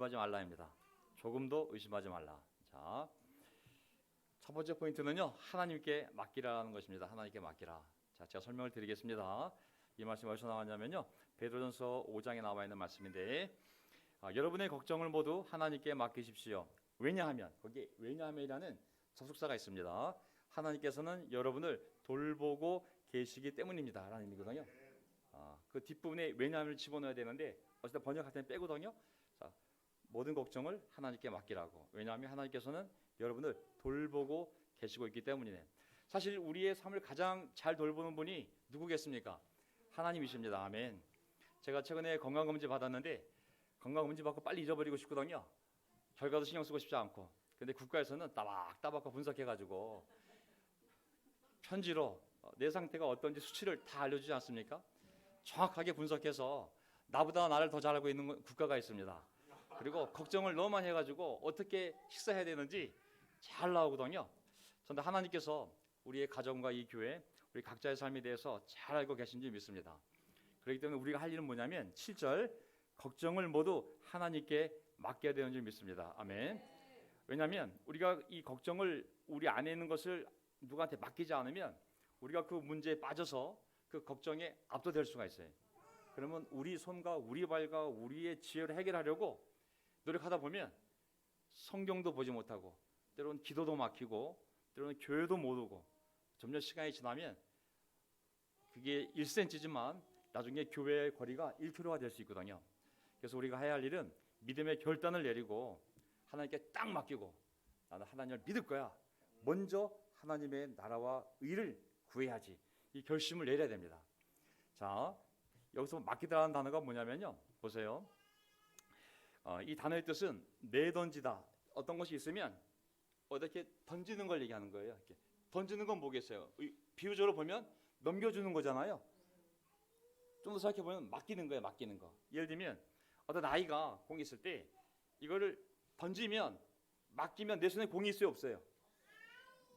의심하지 말라입니다. 조금도 의심하지 말라. 자, 첫 번째 포인트는요, 하나님께 맡기라는 것입니다. 하나님께 맡기라. 자, 제가 설명을 드리겠습니다. 이 말씀이 어디서 나왔냐면요, 베드로전서 5장에 나와 있는 말씀인데, 여러분의 걱정을 모두 하나님께 맡기십시오. 왜냐하면, 거기에 왜냐하면이라는 접속사가 있습니다. 하나님께서는 여러분을 돌보고 계시기 때문입니다 라는 의미거든요. 그 뒷부분에 왜냐하면을 집어넣어야 되는데 어쨌든 번역할 때는 빼거든요. 자, 모든 걱정을 하나님께 맡기라고. 왜냐하면 하나님께서는 여러분을 돌보고 계시고 있기 때문이네. 사실 우리의 삶을 가장 잘 돌보는 분이 누구겠습니까? 하나님이십니다. 아멘. 제가 최근에 건강검진 받았는데 건강검진 받고 빨리 잊어버리고 싶거든요. 결과도 신경 쓰고 싶지 않고. 근데 국가에서는 따박따박 분석해가지고 편지로 내 상태가 어떤지 수치를 다 알려주지 않습니까? 정확하게 분석해서 나보다 나를 더 잘 알고 있는 국가가 있습니다. 그리고 걱정을 너무 많이 해가지고 어떻게 식사해야 되는지 잘 나오거든요. 그런데 하나님께서 우리의 가정과 이 교회, 우리 각자의 삶에 대해서 잘 알고 계신 줄 믿습니다. 그렇기 때문에 우리가 할 일은 뭐냐면 7절 걱정을 모두 하나님께 맡겨야 되는 줄 믿습니다. 아멘. 왜냐하면 우리가 이 걱정을 우리 안에 있는 것을 누구한테 맡기지 않으면 우리가 그 문제에 빠져서 그 걱정에 압도될 수가 있어요. 그러면 우리 손과 우리 발과 우리의 지혜로 해결하려고 노력하다 보면 성경도 보지 못하고 때로는 기도도 막히고 때로는 교회도 못 오고 점점 시간이 지나면 그게 1cm지만 나중에 교회의 거리가 1km가 될 수 있거든요. 그래서 우리가 해야 할 일은 믿음의 결단을 내리고 하나님께 딱 맡기고 나는 하나님을 믿을 거야. 먼저 하나님의 나라와 의를 구해야지. 이 결심을 내려야 됩니다. 자, 여기서 맡기다라는 단어가 뭐냐면요. 보세요. 이 단어의 뜻은 내던지다. 어떤 것이 있으면 어떻게 던지는 걸 얘기하는 거예요. 이렇게 던지는 건 뭐겠어요? 비유적으로 보면 넘겨주는 거잖아요. 좀 더 생각해 보면 맡기는 거예요. 맡기는 거. 예를 들면 어떤 아이가 공이 있을 때 이거를 던지면 맡기면 내 손에 공이 있어요, 없어요?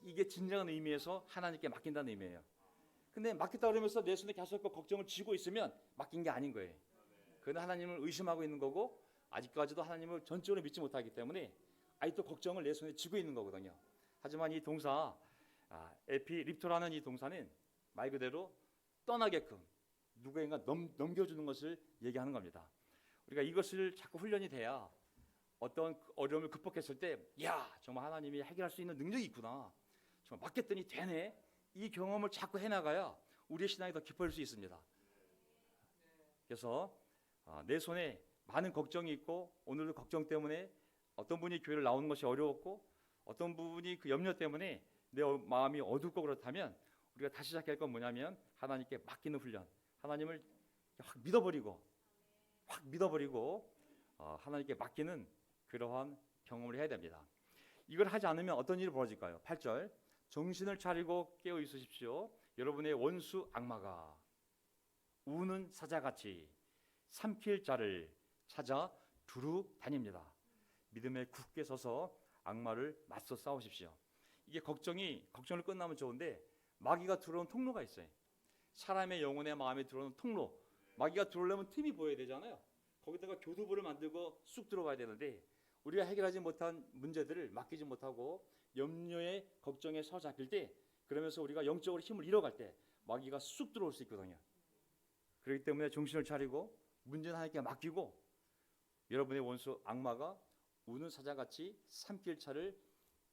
이게 진정한 의미에서 하나님께 맡긴다는 의미예요. 근데 맡겼다 그러면서 내 손에 계속 걱정을 쥐고 있으면 맡긴 게 아닌 거예요. 그는 하나님을 의심하고 있는 거고 아직까지도 하나님을 전적으로 믿지 못하기 때문에 아직도 걱정을 내 손에 쥐고 있는 거거든요. 하지만 이 동사 에피립토라는 이 동사는 말 그대로 떠나게끔 누구인가 넘겨주는 것을 얘기하는 겁니다. 우리가 이것을 자꾸 훈련이 돼야 어떤 어려움을 극복했을 때 야, 정말 하나님이 해결할 수 있는 능력이 있구나. 정말 맡겼더니 되네. 이 경험을 자꾸 해나가야 우리의 신앙이 더 깊어질 수 있습니다. 그래서 내 손에 많은 걱정이 있고 오늘도 걱정 때문에 어떤 분이 교회를 나오는 것이 어려웠고 어떤 분이 그 염려 때문에 내 마음이 어둡고 그렇다면 우리가 다시 시작할 건 뭐냐면 하나님께 맡기는 훈련. 하나님을 확 믿어버리고 하나님께 맡기는 그러한 경험을 해야 됩니다. 이걸 하지 않으면 어떤 일이 벌어질까요? 8절 정신을 차리고 깨어 있으십시오. 여러분의 원수 악마가 우는 사자같이 삼킬 자를 찾아 두루 다닙니다. 믿음에 굳게 서서 악마를 맞서 싸우십시오. 이게 걱정을 끝나면 좋은데 마귀가 들어오는 통로가 있어요. 사람의 영혼의 마음에 들어오는 통로. 마귀가 들어오려면 틈이 보여야 되잖아요. 거기다가 교두보를 만들고 쑥 들어가야 되는데 우리가 해결하지 못한 문제들을 맡기지 못하고 염려에 걱정에 사로잡힐 때 그러면서 우리가 영적으로 힘을 잃어갈 때 마귀가 쑥 들어올 수 있거든요. 그렇기 때문에 정신을 차리고 문제는 하나님께 맡기고 여러분의 원수 악마가 우는 사자같이 삼킬 차를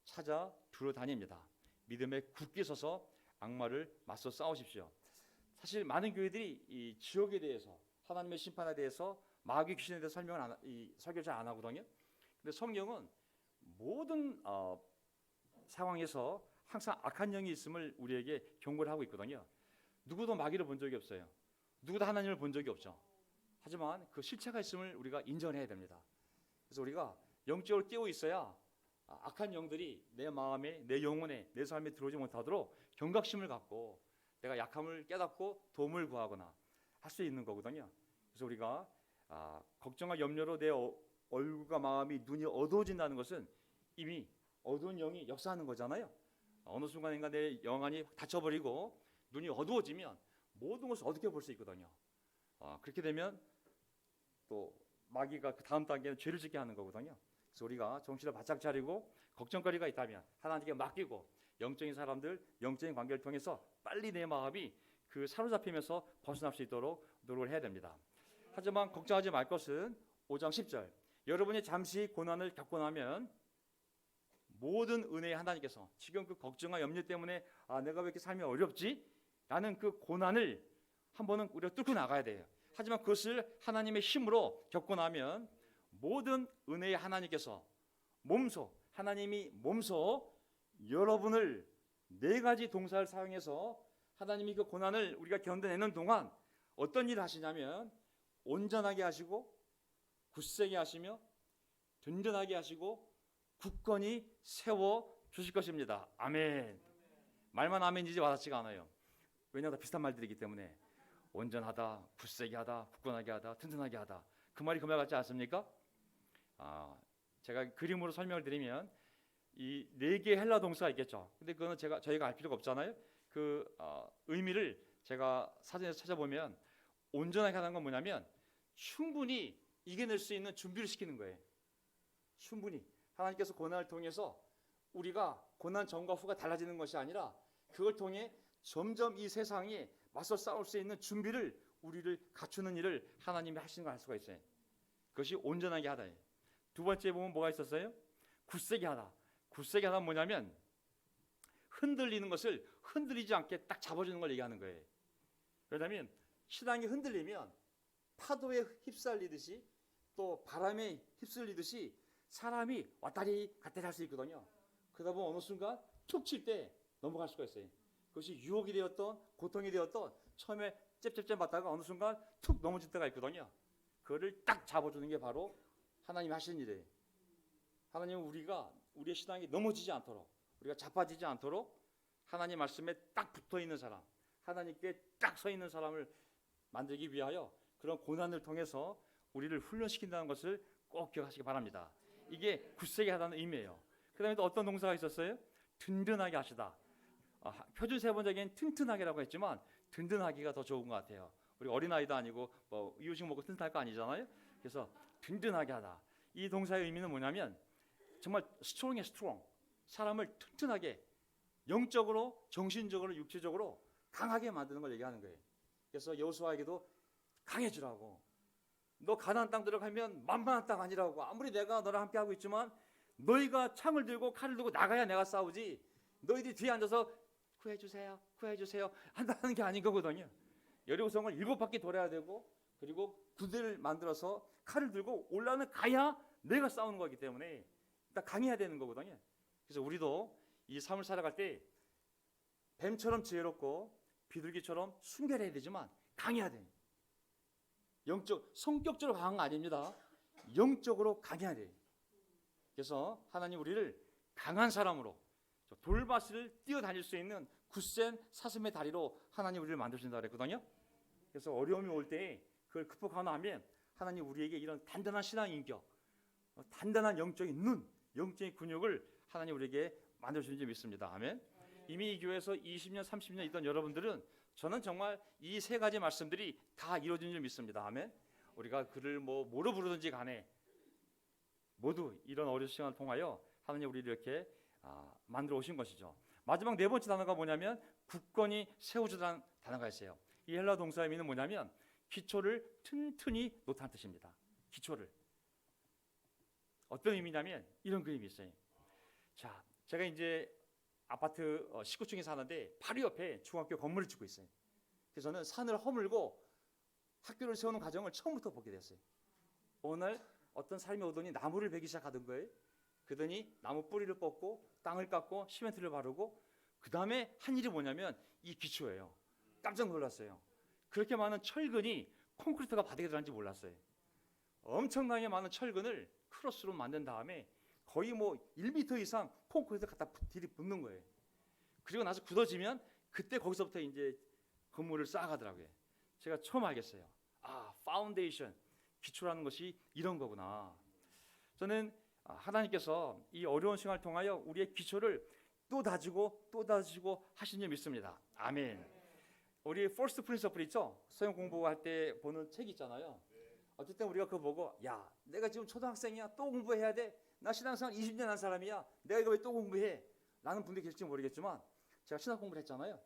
찾아 두루 다닙니다. 믿음에 굳게 서서 악마를 맞서 싸우십시오. 사실 많은 교회들이 이 지옥에 대해서 하나님의 심판에 대해서 마귀 귀신에 대해서 설교를 잘 안 하거든요. 근데 성경은 모든 상황에서 항상 악한 영이 있음을 우리에게 경고를 하고 있거든요. 누구도 마귀를 본 적이 없어요. 누구도 하나님을 본 적이 없죠. 하지만 그 실체가 있음을 우리가 인정해야 됩니다. 그래서 우리가 영적으로 깨어 있어야 악한 영들이 내 마음에, 내 영혼에, 내 삶에 들어오지 못하도록 경각심을 갖고 내가 약함을 깨닫고 도움을 구하거나 할 수 있는 거거든요. 그래서 우리가 걱정과 염려로 내 얼굴과 마음이 눈이 어두워진다는 것은 이미 어두운 영이 역사하는 거잖아요. 어느 순간인가 내 영안이 닫혀버리고 눈이 어두워지면 모든 것을 어둡게 볼 수 있거든요. 그렇게 되면 또 마귀가 그 다음 단계는 죄를 짓게 하는 거거든요. 그래서 우리가 정신을 바짝 차리고 걱정거리가 있다면 하나님께 맡기고 영적인 사람들, 영적인 관계를 통해서 빨리 내 마음이 그 사로잡히면서 벗어날 수 있도록 노력을 해야 됩니다. 하지만 걱정하지 말 것은 5장 10절 여러분이 잠시 고난을 겪고 나면 모든 은혜의 하나님께서 지금 그 걱정과 염려 때문에 내가 왜 이렇게 삶이 어렵지? 라는 그 고난을 한 번은 우리가 뚫고 나가야 돼요. 하지만 그것을 하나님의 힘으로 겪고 나면 모든 은혜의 하나님께서 하나님이 몸소 여러분을 네 가지 동사를 사용해서 하나님이 그 고난을 우리가 견뎌내는 동안 어떤 일을 하시냐면 온전하게 하시고 굳세게 하시며 든든하게 하시고 굳건히 세워 주실 것입니다. 아멘. 말만 아멘이지 와닿지가 않아요. 왜냐하면 다 비슷한 말들이기 때문에 온전하다, 굳세게 하다, 굳건하게 하다, 튼튼하게 하다. 그 말이 그 말 같지 않습니까? 제가 그림으로 설명을 드리면 이 네 개의 헬라 동사가 있겠죠. 근데 그거는 저희가 알 필요가 없잖아요. 그 의미를 제가 사전에서 찾아보면 온전하게 하는 건 뭐냐면 충분히 이겨낼 수 있는 준비를 시키는 거예요. 충분히 하나님께서 고난을 통해서 우리가 고난 전과 후가 달라지는 것이 아니라 그걸 통해 점점 이 세상에 맞서 싸울 수 있는 준비를 우리를 갖추는 일을 하나님이 하시는 걸 알 수가 있어요. 그것이 온전하게 하다예요. 두 번째 보면 뭐가 있었어요? 굳세게 하다. 굳세게 하다는 뭐냐면 흔들리는 것을 흔들리지 않게 딱 잡아주는 걸 얘기하는 거예요. 왜냐하면 신앙이 흔들리면 파도에 휩쓸리듯이 또 바람에 휩쓸리듯이 사람이 왔다리 갔다리 할 수 있거든요. 그러다 보면 어느 순간 툭 칠 때 넘어갈 수가 있어요. 그것이 유혹이 되었던 고통이 되었던 처음에 잽잽잽 맞다가 어느 순간 툭 넘어질 때가 있거든요. 그거를 딱 잡아주는 게 바로 하나님이 하시는 일이에요. 하나님은 우리의 신앙이 넘어지지 않도록 우리가 자빠지지 않도록 하나님 말씀에 딱 붙어있는 사람, 하나님께 딱 서 있는 사람을 만들기 위하여 그런 고난을 통해서 우리를 훈련시킨다는 것을 꼭 기억하시기 바랍니다. 이게 굳세게 하다는 의미예요. 그 다음에 또 어떤 동사가 있었어요? 든든하게 하시다. 표준 세번역엔 튼튼하게라고 했지만 든든하기가 더 좋은 것 같아요. 우리 어린아이도 아니고 뭐 이유식 먹고 튼튼할 거 아니잖아요. 그래서 든든하게 하다. 이 동사의 의미는 뭐냐면 정말 스트롱해 스트롱. 사람을 튼튼하게 영적으로, 정신적으로, 육체적으로 강하게 만드는 걸 얘기하는 거예요. 그래서 여호수아에게도 강해지라고. 너 가나안 땅 들어가면 만만한 땅 아니라고. 아무리 내가 너랑 함께 하고 있지만 너희가 창을 들고 칼을 들고 나가야 내가 싸우지. 너희들이 뒤에 앉아서 구해주세요, 구해주세요 한다는 게 아닌 거거든요. 여리고성을 7바퀴 돌아야 되고 그리고 군대를 만들어서 칼을 들고 올라는 가야 내가 싸우는 거기 때문에 일단 강해야 되는 거거든요. 그래서 우리도 이 삶을 살아갈 때 뱀처럼 지혜롭고 비둘기처럼 순결해야 되지만 강해야 돼요. 성격적으로 강한 거 아닙니다. 영적으로 강해야 돼요. 그래서 하나님 우리를 강한 사람으로 돌밭을 뛰어다닐 수 있는 굳센 사슴의 다리로 하나님 우리를 만드신다 그랬거든요. 그래서 어려움이 올 때 그걸 극복하고 나면 하나님 우리에게 이런 단단한 신앙 인격, 단단한 영적인 눈, 영적인 근육을 하나님 우리에게 만들어주는 줄 믿습니다. 아멘. 이미 이 교회에서 20년, 30년 있던 여러분들은 저는 정말 이 세 가지 말씀들이 다 이루어진 줄 믿습니다. 아멘. 우리가 그를 뭐로 부르든지 간에 모두 이런 어려운 시간을 통하여 하나님 우리를 이렇게 만들어 오신 것이죠. 마지막 네 번째 단어가 뭐냐면 굳건히 세워주라는 단어가 있어요. 이 헬라 동사의 의미는 뭐냐면 기초를 튼튼히 놓다는 뜻입니다. 기초를. 어떤 의미냐면 이런 그림이 있어요. 자, 제가 이제 아파트 19층에 사는데 바로 옆에 중학교 건물을 짓고 있어요. 그래서 저는 산을 허물고 학교를 세우는 과정을 처음부터 보게 됐어요. 어느 날 어떤 사람이 오더니 나무를 베기 시작하던 거예요. 그러더니 나무 뿌리를 뽑고 땅을 깎고 시멘트를 바르고 그 다음에 한 일이 뭐냐면 이 기초예요. 깜짝 놀랐어요. 그렇게 많은 철근이 콘크리트가 바닥에 들어간지 몰랐어요. 엄청나게 많은 철근을 크로스로 만든 다음에 거의 1m 이상 콘크리트 갖다 들이붓는 거예요. 그리고 나서 굳어지면 그때 거기서부터 이제 건물을 쌓아가더라고요. 제가 처음 알겠어요. 파운데이션, 기초라는 것이 이런 거구나. 저는 하나님께서 이 어려운 시간을 통하여 우리의 기초를 또 다지고 또 다지고 하시는 줄 믿습니다. 아멘. 우리 퍼스트 프린서플 있죠? 서영 공부할 때 보는 책 있잖아요. 어떨 때 우리가 그거 보고 야 내가 지금 초등학생이야 또 공부해야 돼. 나 신앙생활 20년 한 사람이야. 내가 이거 왜 또 공부해? 라는 분들이 계실지 모르겠지만 제가 신학 공부를 했잖아요.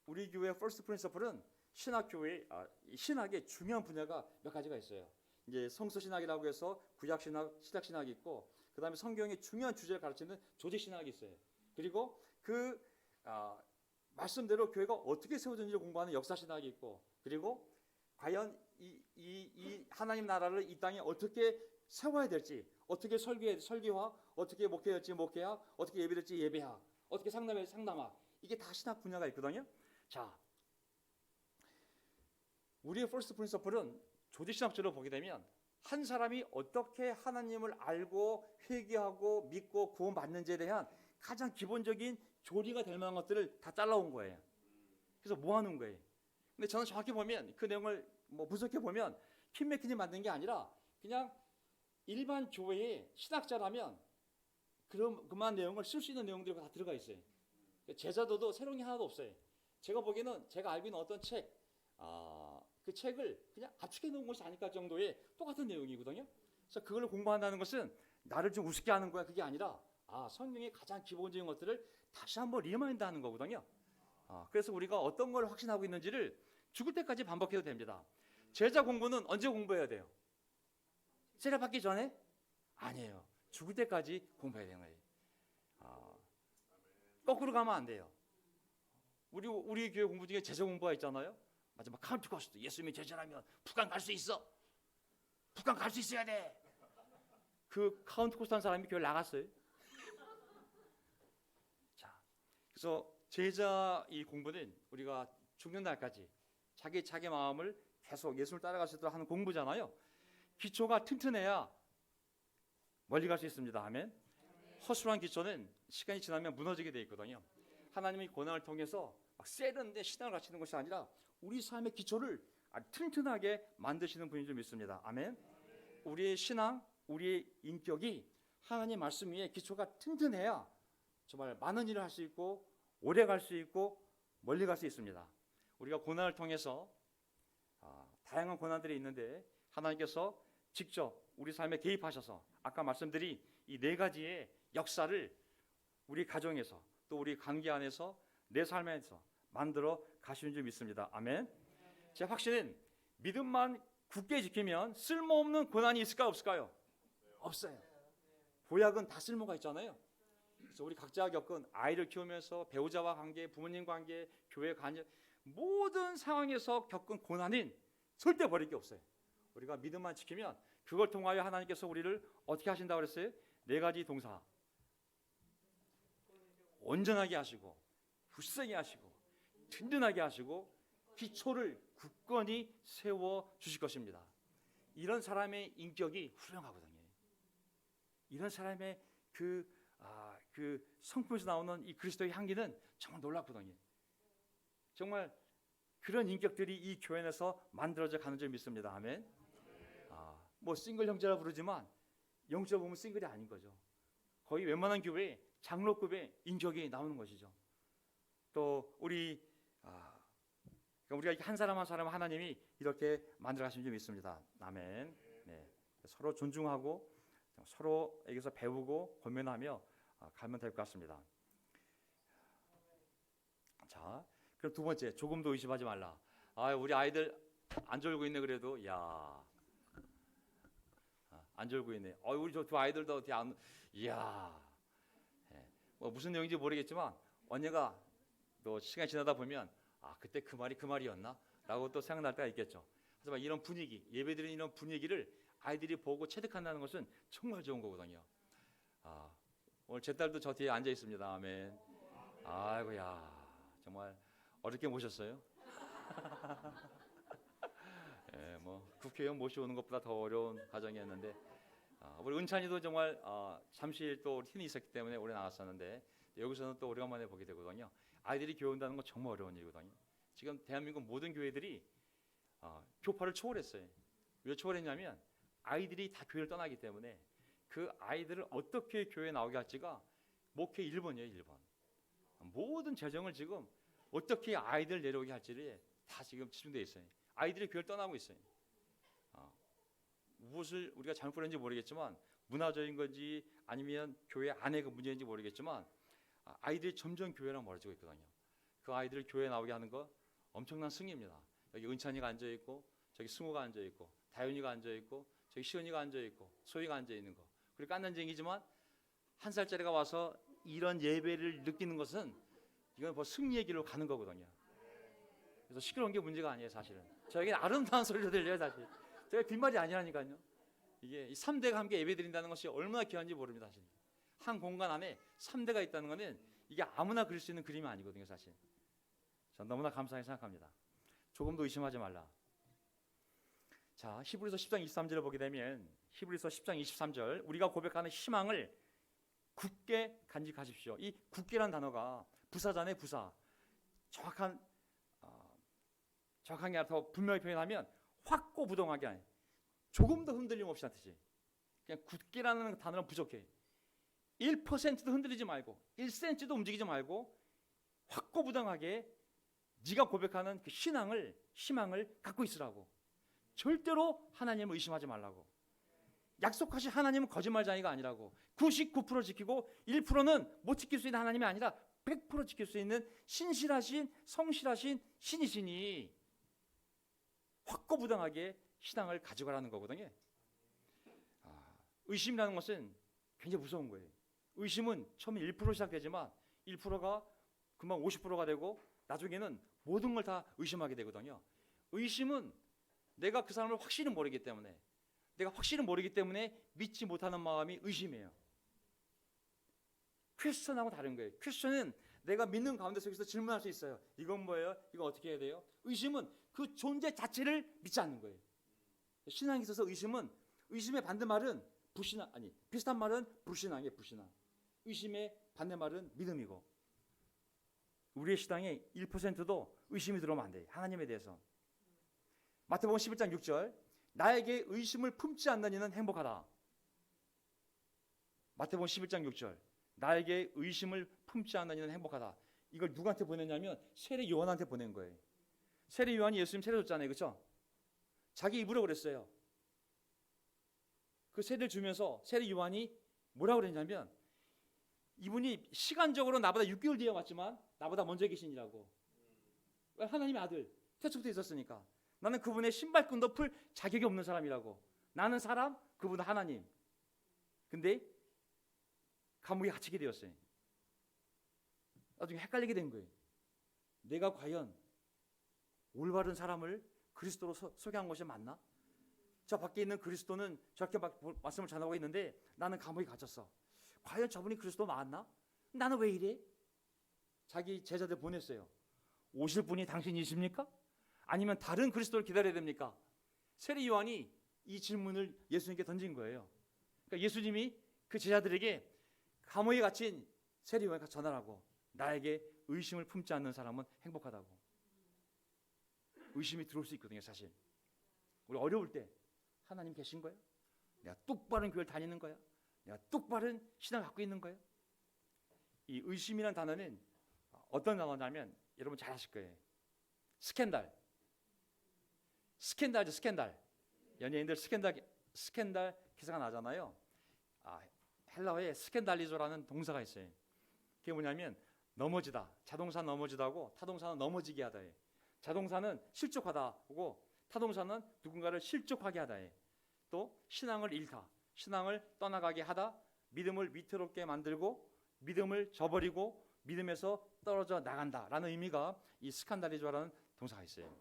우리 교회 퍼스트 프린서플은 신학의 중요한 분야가 몇 가지가 있어요. 이제 성서 신학이라고 해서 구약 신학, 신약 신학이 있고, 그 다음에 성경의 중요한 주제를 가르치는 조직 신학이 있어요. 그리고 그 말씀대로 교회가 어떻게 세워졌는지를 공부하는 역사 신학이 있고, 그리고 과연 이 하나님 나라를 이 땅에 어떻게 세워야 될지, 어떻게 설교와, 어떻게 목회할지 목회학, 어떻게 예배될지 예배학, 어떻게 상담할지 상담학, 이게 다 신학 분야가 있거든요. 자, 우리의 퍼스트 프린서플은 조직신학적으로 보게 되면 한 사람이 어떻게 하나님을 알고 회개하고 믿고 구원받는지에 대한 가장 기본적인 조리가 될 만한 것들을 다 잘라온 거예요. 그래서 모아놓은 거예요. 근데 저는 정확히 보면 그 내용을 분석해 보면 킴 맥킨이 만든 게 아니라 그냥 일반 교회의 신학자라면 그만 내용을 쓸 수 있는 내용들이 다 들어가 있어요. 제자도도 새로운 게 하나도 없어요. 제가 보기에는 제가 알고 있는 어떤 책, 그 책을 그냥 압축해 놓은 것이 아닐까 정도의 똑같은 내용이거든요. 그래서 그걸 공부한다는 것은 나를 좀 우습게 하는 거야. 그게 아니라 성경의 가장 기본적인 것들을 다시 한번 리마인드 하는 거거든요. 그래서 우리가 어떤 걸 확신하고 있는지를 죽을 때까지 반복해도 됩니다. 제자 공부는 언제 공부해야 돼요? 세례 받기 전에? 아니에요. 죽을 때까지 공부해야 되는 거예요. 거꾸로 가면 안 돼요. 우리 교회 공부 중에 제자 공부가 있잖아요. 마지막 카운트 코스트. 예수님이 제자라면 북한 갈 수 있어. 북한 갈 수 있어야 돼. 그 카운트 코스트 한 사람이 교회 나갔어요. 자, 그래서 제자 이 공부는 우리가 죽는 날까지 자기 마음을 계속 예수를 따라갈 수 있도록 하는 공부잖아요. 기초가 튼튼해야 멀리 갈 수 있습니다. 아멘. 허술한 기초는 시간이 지나면 무너지게 돼 있거든요. 하나님의 고난을 통해서 막 세련된 신앙을 가르치는 것이 아니라 우리 삶의 기초를 아주 튼튼하게 만드시는 분인 줄 믿습니다. 아멘. 우리의 신앙, 우리의 인격이 하나님 말씀 위에 기초가 튼튼해야 정말 많은 일을 할 수 있고 오래 갈 수 있고 멀리 갈 수 있습니다. 우리가 고난을 통해서 다양한 고난들이 있는데 하나님께서 직접 우리 삶에 개입하셔서 아까 말씀드린 이 네 가지의 역사를 우리 가정에서 또 우리 관계 안에서 내 삶에서 만들어 가시는 줄 믿습니다. 아멘. 제 확신은 믿음만 굳게 지키면 쓸모없는 고난이 있을까요? 없을까요? 없어요. 보약은 다 쓸모가 있잖아요. 그래서 우리 각자 겪은 아이를 키우면서 배우자와 관계, 부모님 관계, 교회 관계 모든 상황에서 겪은 고난은 절대 버릴 게 없어요. 우리가 믿음만 지키면 그걸 통하여 하나님께서 우리를 어떻게 하신다고 그랬어요? 네 가지 동사. 온전하게 하시고 굳세게 하시고 든든하게 하시고 기초를 굳건히 세워 주실 것입니다. 이런 사람의 인격이 훌륭하거든요. 이런 사람의 그 성품에서 나오는 이 그리스도의 향기는 정말 놀랍거든요. 정말 그런 인격들이 이 교회 안에서 만들어져 가는 줄 믿습니다. 아멘. 싱글 형제라 부르지만 영적으로 보면 싱글이 아닌 거죠. 거의 웬만한 교회에 장로급의 인격이 나오는 것이죠. 또 우리가 한 사람 한 사람 하나님이 이렇게 만들어 가신 줄 믿습니다. 아멘. 네. 서로 존중하고 서로에게서 배우고 권면하며 가면 될 것 같습니다. 자, 그럼 두 번째, 조금도 의심하지 말라. 우리 아이들 안 졸고 있네. 그래도 안 졸고 있네. 우리 저 두 아이들도 어떻게 안, 무슨 내용인지 모르겠지만 언니가 또 시간이 지나다 보면 그때 그 말이 그 말이었나? 라고 또 생각날 때가 있겠죠. 하지만 이런 분위기, 예배드리는 이런 분위기를 아이들이 보고 체득한다는 것은 정말 좋은 거거든요. 오늘 제 딸도 저 뒤에 앉아 있습니다. 아멘. 아이고야, 정말 어렵게 모셨어요. 국회의원 모셔오는 것보다 더 어려운 과정이었는데 우리 은찬이도 정말 잠시 또 힘이 있었기 때문에 오래 나갔었는데 여기서는 또 오래간만에 보게 되거든요. 아이들이 교회 온다는 건 정말 어려운 일이거든요. 지금 대한민국 모든 교회들이 교파를 초월했어요. 왜 초월했냐면 아이들이 다 교회를 떠나기 때문에 그 아이들을 어떻게 교회에 나오게 할지가 목회 1번이에요. 1번. 모든 재정을 지금 어떻게 아이들 내려오게 할지를 다 지금 집중되어 있어요. 아이들이 교회를 떠나고 있어요. 무엇을 우리가 잘못 보는지 모르겠지만 문화적인 건지 아니면 교회 안의 그 문제인지 모르겠지만 아이들이 점점 교회랑 멀어지고 있거든요. 그 아이들을 교회에 나오게 하는 거 엄청난 승리입니다. 여기 은찬이가 앉아 있고 저기 승우가 앉아 있고 다윤이가 앉아 있고 저기 시은이가 앉아 있고 소희가 앉아 있는 거. 그리고 깐난쟁이지만 1살짜리가 와서 이런 예배를 느끼는 것은 이건 벌써 승리의 길로 가는 거거든요. 그래서 시끄러운 게 문제가 아니에요, 사실은. 저에게는 아름다운 소리로 들려요, 사실. 제가 빈말이 아니라니까요. 이게 이 3대가 함께 예배드린다는 것이 얼마나 귀한지 모릅니다, 사실. 한 공간 안에 3대가 있다는 것은 이게 아무나 그릴 수 있는 그림이 아니거든요, 사실. 전 너무나 감사하게 생각합니다. 조금도 의심하지 말라. 자, 히브리서 10장 23절을 보게 되면 히브리서 10장 23절 우리가 고백하는 희망을 굳게 간직하십시오. 이 굳게란 단어가 부사잖아요, 부사. 정확한 게 더 분명히 표현하면 확고부동하게 아니 조금도 흔들림 없이 하는 뜻이. 그냥 굳게라는 단어는 부족해. 1%도 흔들리지 말고 1cm도 움직이지 말고 확고부동하게 네가 고백하는 그 희망을 갖고 있으라고. 절대로 하나님을 의심하지 말라고. 약속하신 하나님은 거짓말쟁이가 아니라고. 99% 지키고 1%는 못 지킬 수 있는 하나님이 아니라 100% 지킬 수 있는 신실하신 성실하신 신이시니 확고부동하게 신앙을 가져가라는 거거든요. 의심이라는 것은 굉장히 무서운 거예요. 의심은 처음에 1% 시작되지만 1%가 금방 50%가 되고 나중에는 모든 걸 다 의심하게 되거든요. 의심은 내가 그 사람을 확실히 모르기 때문에 내가 확실히 모르기 때문에 믿지 못하는 마음이 의심이에요. 퀘스천하고 다른 거예요. 퀘스천은 내가 믿는 가운데 속에서 질문할 수 있어요. 이건 뭐예요? 이거 어떻게 해야 돼요? 의심은 그 존재 자체를 믿지 않는 거예요. 신앙에 있어서 의심의 반대말은 불신앙 비슷한 말은 불신앙이에요. 불신앙. 의심의 반대말은 믿음이고 우리의 신앙에 1%도 의심이 들어오면 안 돼요. 하나님에 대해서. 마태복음 11장 6절 나에게 의심을 품지 않는 이는 행복하다. 마태복음 11장 6절 나에게 의심을 품지 않는 이는 행복하다. 이걸 누구한테 보냈냐면 세례 요한한테 보낸 거예요. 세례 요한이 예수님 세례 줬잖아요. 그렇죠? 자기 입으로 그랬어요. 그 세례를 주면서 세례 요한이 뭐라고 그랬냐면 이분이 시간적으로 나보다 6개월 뒤에 왔지만 나보다 먼저 계시니라고. 하나님의 아들 태초부터 있었으니까 나는 그분의 신발끈도 풀 자격이 없는 사람이라고. 나는 사람, 그분은 하나님. 근데 감옥에 갇히게 되었어요. 나중에 헷갈리게 된 거예요. 내가 과연 올바른 사람을 그리스도로 소개한 것이 맞나? 저 밖에 있는 그리스도는 저렇게 말씀을 전하고 있는데 나는 감옥에 갇혔어. 과연 저분이 그리스도 맞나? 나는 왜 이래? 자기 제자들 보냈어요. 오실 분이 당신이십니까? 아니면 다른 그리스도를 기다려야 됩니까? 세례 요한이 이 질문을 예수님께 던진 거예요. 그러니까 예수님이 그 제자들에게 감옥에 갇힌 세례 요한에게 전하라고. 나에게 의심을 품지 않는 사람은 행복하다고. 의심이 들어올 수 있거든요, 사실. 우리 어려울 때 하나님 계신 거야? 내가 똑바른 교회를 다니는 거야? 내가 똑바른 신앙을 갖고 있는 거야? 이 의심이라는 단어는 어떤 단어냐면 여러분 잘 아실 거예요. 스캔들죠, 스캔들. 연예인들 스캔들 기사가 나잖아요. 헬라어에 스캔달리조라는 동사가 있어요. 그게 뭐냐면 넘어지다. 자동사 넘어지다고 타동사는 넘어지게 하다. 자동사는 실족하다고 타동사는 누군가를 실족하게 하다. 또 신앙을 잃다. 신앙을 떠나가게 하다. 믿음을 위태롭게 만들고 믿음을 저버리고 믿음에서 떨어져 나간다라는 의미가 이 스칸달리조라는 동사가 있어요.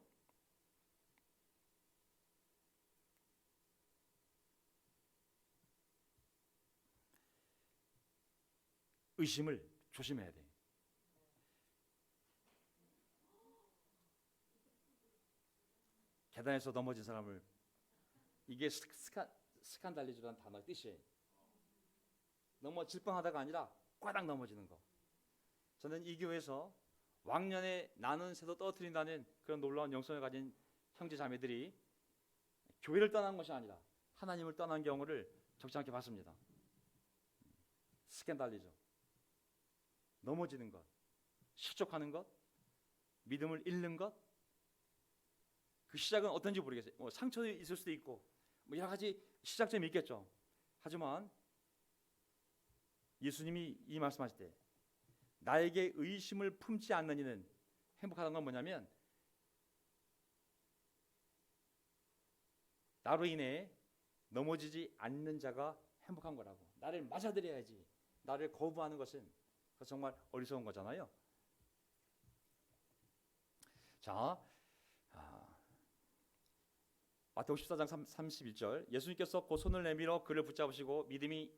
의심을 조심해야 돼. 계단에서 넘어진 사람을 이게 스칸달리즈라는 단어의 뜻이에요. 넘어질 뻔하다가 아니라 꽈당 넘어지는 거. 저는 이 교회에서 왕년에 나는 새도 떨어뜨린다는 그런 놀라운 영성을 가진 형제 자매들이 교회를 떠난 것이 아니라 하나님을 떠난 경우를 적지 않게 봤습니다. 스캔달리죠. 넘어지는 것, 실족하는 것, 믿음을 잃는 것. 그 시작은 어떤지 모르겠어요. 상처도 있을 수도 있고 뭐 여러 가지 시작점이 있겠죠. 하지만 예수님이 이 말씀하실 때 나에게 의심을 품지 않는 이는 행복하다는 건 뭐냐면 나로 인해 넘어지지 않는 자가 행복한 거라고. 나를 맞아들여야지. 나를 거부하는 것은 정말 어리석은 거잖아요. 자, 마태복음 14장 31절 예수님께서 그 손을 내밀어 그를 붙잡으시고 믿음이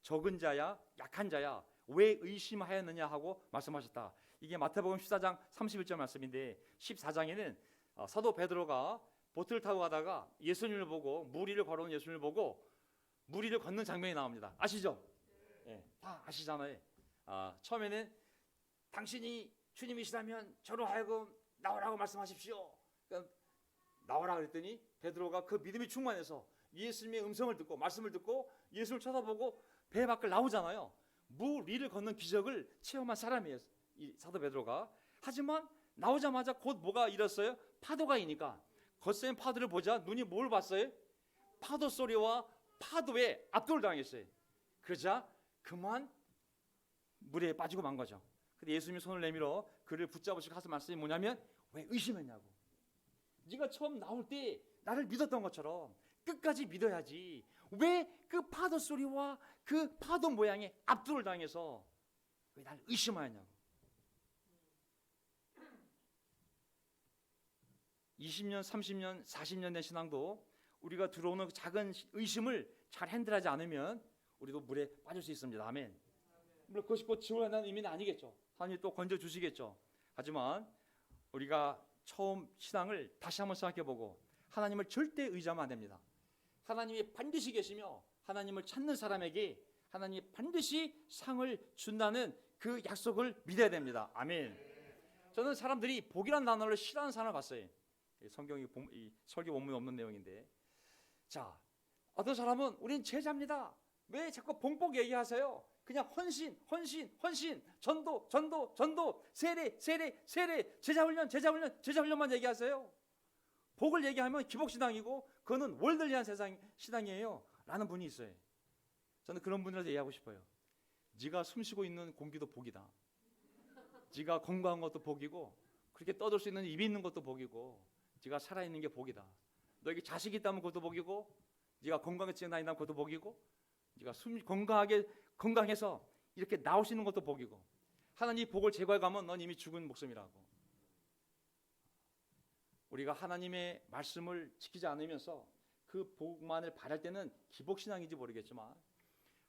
적은 자야 약한 자야 왜 의심하였느냐 하고 말씀하셨다. 이게 마태복음 14장 31절 말씀인데 14장에는 사도 베드로가 보트를 타고 가다가 예수님을 보고 물 위를 걸어오는 예수님을 보고 물 위를 걷는 장면이 나옵니다. 아시죠? 네, 다 아시잖아요. 처음에는 당신이 주님이시라면 저로 하여금 나오라고 말씀하십시오. 그러니까 나오라 그랬더니 베드로가 그 믿음이 충만해서 예수님의 음성을 듣고 말씀을 듣고 예수를 쳐다보고 배 밖을 나오잖아요. 물 위를 걷는 기적을 체험한 사람이에요, 이 사도 베드로가. 하지만 나오자마자 곧 뭐가 일었어요? 파도가 이니까 거센 파도를 보자 눈이 뭘 봤어요? 파도 소리와 파도에 압도를 당했어요. 그러자 그만 물에 빠지고 만 거죠. 근데 예수님이 손을 내밀어 그를 붙잡으시고 하신 말씀이 뭐냐면 왜 의심했냐고. 네가 처음 나올 때 나를 믿었던 것처럼 끝까지 믿어야지. 왜 그 파도 소리와 그 파도 모양에 압도를 당해서 왜 나를 의심하였냐고. 20년, 30년, 40년 된 신앙도 우리가 들어오는 작은 의심을 잘 핸들하지 않으면 우리도 물에 빠질 수 있습니다. 아멘. 물론 그것이 곧 지원한다는 의미는 아니겠죠. 하나님이 또 건져주시겠죠. 하지만 우리가 처음 신앙을 다시 한번 생각해보고 하나님을 절대 의지하면 안 됩니다. 하나님이 반드시 계시며 하나님을 찾는 사람에게 하나님이 반드시 상을 준다는 그 약속을 믿어야 됩니다. 아멘. 저는 사람들이 복이라는 단어를 싫어하는 사람을 봤어요. 성경이 이 설교 본문에 없는 내용인데, 자, 어떤 사람은 우린 제자입니다. 왜 자꾸 봉복 얘기하세요? 그냥 헌신, 전도, 세례, 제자 훈련만 얘기하세요. 복을 얘기하면 기복신앙이고 그거는 월들리한 세상 신앙이에요 라는 분이 있어요. 저는 그런 분들한테 얘기하고 싶어요. 네가 숨쉬고 있는 공기도 복이다. 네가 건강한 것도 복이고 그렇게 떠들 수 있는 입이 있는 것도 복이고 네가 살아있는 게 복이다. 너에게 자식이 있다면 그것도 복이고 네가 건강해지게 다닌다면 그것도 복이고 네가 건강해서 이렇게 나올 수 있는 것도 복이고 하나님 복을 제거해 가면 넌 이미 죽은 목숨이라고. 우리가 하나님의 말씀을 지키지 않으면서 그 복만을 바랄 때는 기복신앙인지 모르겠지만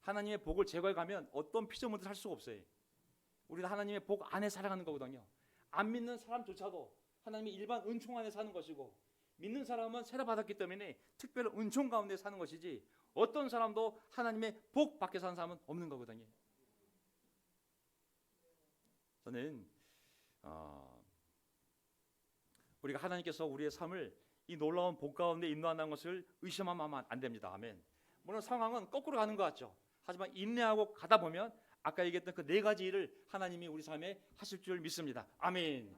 하나님의 복을 제거해 가면 어떤 피조물도 살 수가 없어요. 우리는 하나님의 복 안에 살아가는 거거든요. 안 믿는 사람조차도 하나님의 일반 은총 안에 사는 것이고 믿는 사람은 세례 받았기 때문에 특별한 은총 가운데 사는 것이지 어떤 사람도 하나님의 복 밖에 사는 사람은 없는 거거든요. 저는 우리가 하나님께서 우리의 삶을 이 놀라운 복 가운데 인도한다는 것을 의심하면 안 됩니다. 아멘. 물론 상황은 거꾸로 가는 것 같죠. 하지만 인내하고 가다 보면 아까 얘기했던 그 네 가지 일을 하나님이 우리 삶에 하실 줄 믿습니다. 아멘.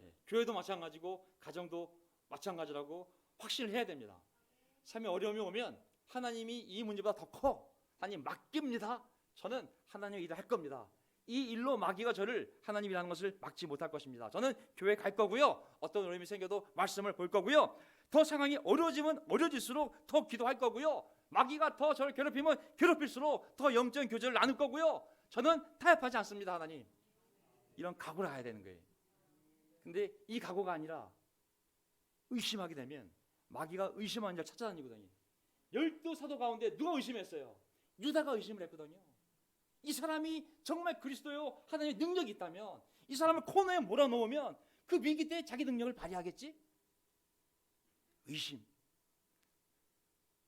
예, 교회도 마찬가지고 가정도 마찬가지라고 확신을 해야 됩니다. 삶에 어려움이 오면 하나님이 이 문제보다 더 커. 하나님 맡깁니다. 저는 하나님의 일을 할 겁니다. 이 일로 마귀가 저를 하나님이라는 것을 막지 못할 것입니다. 저는 교회 갈 거고요. 어떤 어려움이 생겨도 말씀을 볼 거고요. 더 상황이 어려워지면 어려질수록 더 기도할 거고요. 마귀가 더 저를 괴롭히면 괴롭힐수록 더 영적 교제를 나눌 거고요. 저는 타협하지 않습니다. 하나님. 이런 각오를 해야 되는 거예요. 근데 이 각오가 아니라 의심하게 되면 마귀가 의심하는 자를 찾아다니거든요. 12사도 가운데 누가 의심했어요? 유다가 의심을 했거든요. 이 사람이 정말 그리스도요 하나님의 능력이 있다면 이 사람을 코너에 몰아넣으면 그 위기 때 자기 능력을 발휘하겠지? 의심.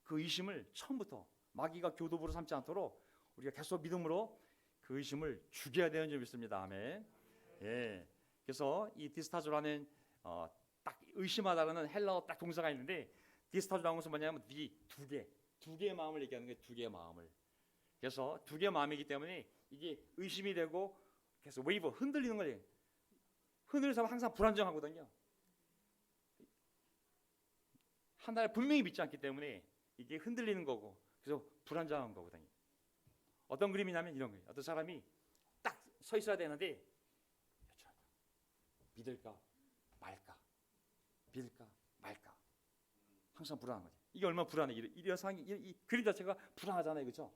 그 의심을 처음부터 마귀가 교도부로 삼지 않도록 우리가 계속 믿음으로 그 의심을 죽여야 되는 줄 믿습니다. 아멘. 예. 그래서 이 디스타조라는 딱 의심하다라는 헬라어 딱 동사가 있는데 디스타조라는 것은 뭐냐면 두 개의 마음을 얘기하는 거예요. 두 개의 마음을. 그래서 두 개의 마음이기 때문에 이게 의심이 되고 계속 웨이브 흔들리는 거예요. 흔들려서 항상 불안정하거든요. 하나를 분명히 믿지 않기 때문에 이게 흔들리는 거고, 그래서 불안정한 거거든요. 어떤 그림이냐면 이런 거예요. 어떤 사람이 딱 서 있어야 되는데 믿을까 말까, 믿을까 말까, 항상 불안한 거죠. 이게 얼마나 불안해. 이런 상황이, 이 그림 자체가 불안하잖아요, 그렇죠?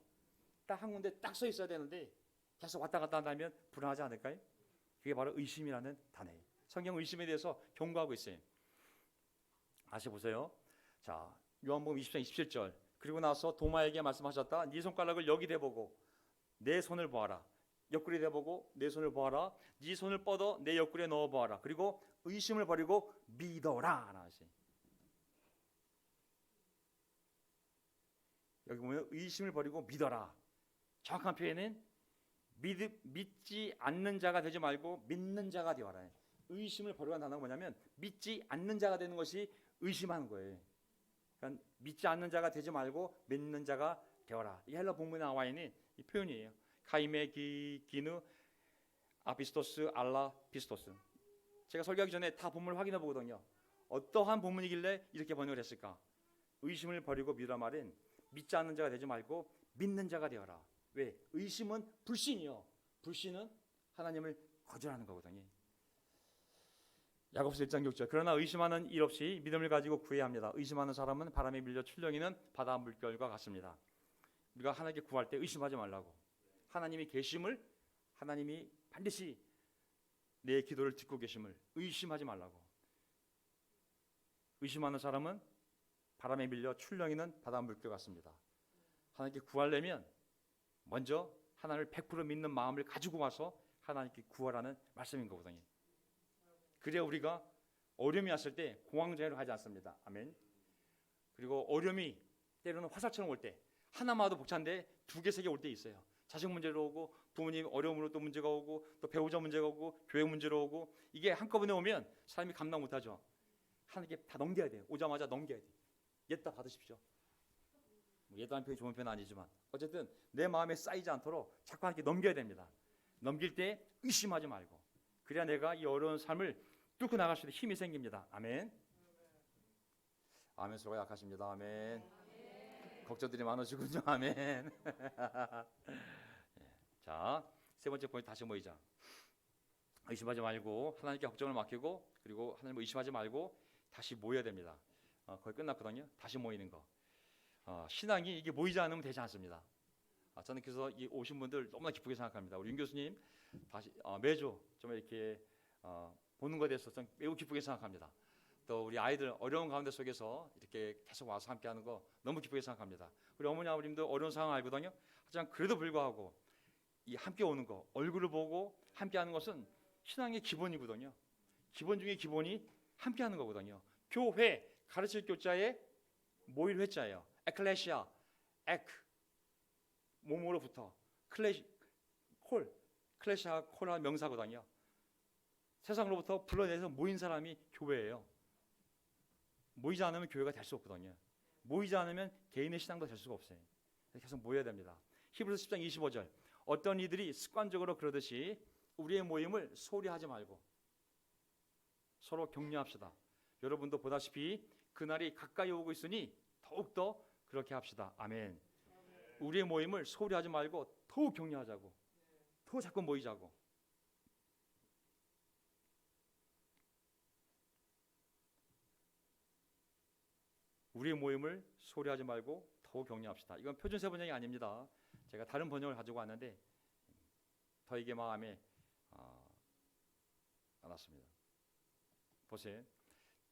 딱 한 군데 딱 서 있어야 되는데 계속 왔다 갔다 한다면 불안하지 않을까요? 그게 바로 의심이라는 단어예요. 성경 의심에 대해서 경고하고 있어요. 다시 보세요. 자, 요한복음 20장 27절. 그리고 나서 도마에게 말씀하셨다. 네 손가락을 여기 대보고 내 손을 보아라. 옆구리에 대보고 내 손을 보아라. 네 손을 뻗어 내 옆구리에 넣어 보아라. 그리고 의심을 버리고 믿어라. 하시. 여기 보면 의심을 버리고 믿어라. 정확한 표현은 믿지 않는 자가 되지 말고 믿는 자가 되어라. 의심을 버리라는 단어가 뭐냐면 믿지 않는 자가 되는 것이 의심하는 거예요. 그러니까 믿지 않는 자가 되지 말고 믿는 자가 되어라. 이 헬라 본문에 나와 있는 이 표현이에요. 카이메 기누 아피스토스 알라 피스토스. 제가 설교하기 전에 다 본문을 확인해 보거든요. 어떠한 본문이길래 이렇게 번역을 했을까? 의심을 버리고 믿으라 말은 믿지 않는 자가 되지 말고 믿는 자가 되어라. 왜? 의심은 불신이요. 불신은 하나님을 거절하는 거거든요. 야고보서 1장 6절. 그러나 의심하는 일 없이 믿음을 가지고 구해야 합니다. 의심하는 사람은 바람에 밀려 출렁이는 바다 물결과 같습니다. 우리가 하나님께 구할 때 의심하지 말라고. 하나님이 계심을, 하나님이 반드시 내 기도를 듣고 계심을 의심하지 말라고. 의심하는 사람은 바람에 밀려 출렁이는 바다 물결 같습니다. 하나님께 구하려면 먼저 하나님을 100% 믿는 마음을 가지고 와서 하나님께 구하라는 말씀인 거거든요. 그래야 우리가 어려움이 왔을 때 공황장애로 하지 않습니다. 아멘. 그리고 어려움이 때로는 화살처럼 올 때 하나만 와도 벅찬데 두 개, 세 개 올 때 있어요. 자식 문제로 오고 부모님 어려움으로 또 문제가 오고 또 배우자 문제가 오고 교회 문제로 오고 이게 한꺼번에 오면 사람이 감당 못하죠. 하나님께 다 넘겨야 돼요. 오자마자 넘겨야 돼요. 옛다 받으십시오. 예다는 표현이 좋은 표현은 아니지만 어쨌든 내 마음에 쌓이지 않도록 자꾸 하나님께 넘겨야 됩니다. 넘길 때 의심하지 말고 그래야 내가 이 어려운 삶을 뚫고 나갈 수 있는 힘이 생깁니다. 아멘. 아멘. 서로가 약하십니다. 아멘. 걱정들이 많으시군요. 아멘. 자, 세 번째 포인트 다시 모이자. 의심하지 말고 하나님께 걱정을 맡기고 그리고 하나님을 의심하지 말고 다시 모여야 됩니다. 거의 끝났거든요. 다시 모이는 거. 신앙이 이게 모이지 않으면 되지 않습니다. 저는 그래서 이 오신 분들 너무나 기쁘게 생각합니다. 우리 윤 교수님 다시 매주 좀 이렇게 보는 것에 대해서 좀 매우 기쁘게 생각합니다. 또 우리 아이들 어려운 가운데 속에서 이렇게 계속 와서 함께하는 거 너무 기쁘게 생각합니다. 우리 어머니 아버님도 어려운 상황 알거든요. 하지만 그래도 불구하고 이 함께 오는 거, 얼굴을 보고 함께하는 것은 신앙의 기본이거든요. 기본 중에 기본이 함께하는 거거든요. 교회 가르칠 교자에 모일 회자예요. 에클레시아, 에크 몸으로부터 클레시아 콜한 명사거든요. 세상으로부터 불러내서 모인 사람이 교회예요. 모이지 않으면 교회가 될 수 없거든요. 모이지 않으면 개인의 신앙도 될 수가 없어요. 계속 모여야 됩니다. 히브리서 10장 25절. 어떤 이들이 습관적으로 그러듯이 우리의 모임을 소홀히 하지 말고 서로 격려합시다. 여러분도 보다시피 그날이 가까이 오고 있으니 더욱더 그렇게 합시다. 아멘. 우리의 모임을 소홀히 하지 말고 더욱 격려하자고. 더 자꾸 모이자고. 우리의 모임을 소홀히 하지 말고 더욱 격려합시다. 이건 표준세 번역이 아닙니다. 제가 다른 번역을 가지고 왔는데 더 이게 마음에 안 왔습니다. 보세요.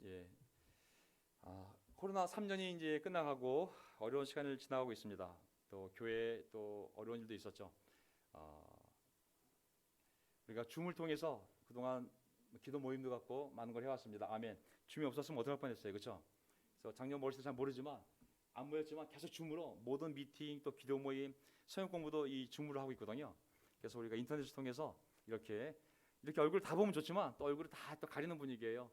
예. 코로나 3년이 이제 끝나가고 어려운 시간을 지나가고 있습니다. 또 교회에 또 어려운 일도 있었죠. 우리가 줌을 통해서 그동안 기도 모임도 갖고 많은 걸 해왔습니다. 아멘. 줌이 없었으면 어떡할 뻔했어요, 그렇죠? 그래서 작년 머릿잘 모르지만 안 모였지만 계속 줌으로 모든 미팅 또 기도 모임, 성경 공부도 이 줌으로 하고 있거든요. 그래서 우리가 인터넷을 통해서 이렇게 얼굴 다 보면 좋지만 또 얼굴을 다 또 가리는 분위기예요.